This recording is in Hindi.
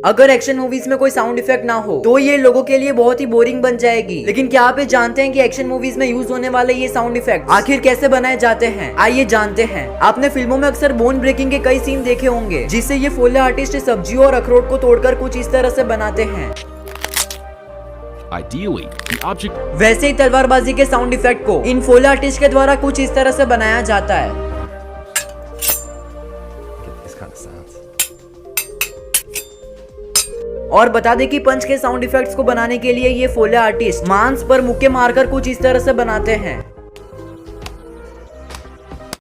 अगर एक्शन मूवीज में कोई साउंड इफेक्ट ना हो तो ये लोगों के लिए बहुत ही बोरिंग बन जाएगी। लेकिन क्या आप ये जानते हैं कि एक्शन मूवीज में यूज होने वाले ये साउंड इफेक्ट आखिर कैसे बनाए जाते हैं? आइए जानते हैं। आपने फिल्मों में अक्सर बोन ब्रेकिंग के कई सीन देखे होंगे जिससे ये फोले आर्टिस्ट सब्जियों और अखरोट को तोड़कर कुछ इस तरह से बनाते हैं। Ideally, the object वैसे ही तलवारबाजी के साउंड इफेक्ट को इन फोले आर्टिस्ट के द्वारा कुछ इस तरह से बनाया जाता है। This kind of sounds. और बता दें कि पंच के साउंड इफेक्ट्स को बनाने के लिए ये फोले आर्टिस्ट मांस पर मुक्के मारकर कुछ इस तरह से बनाते हैं।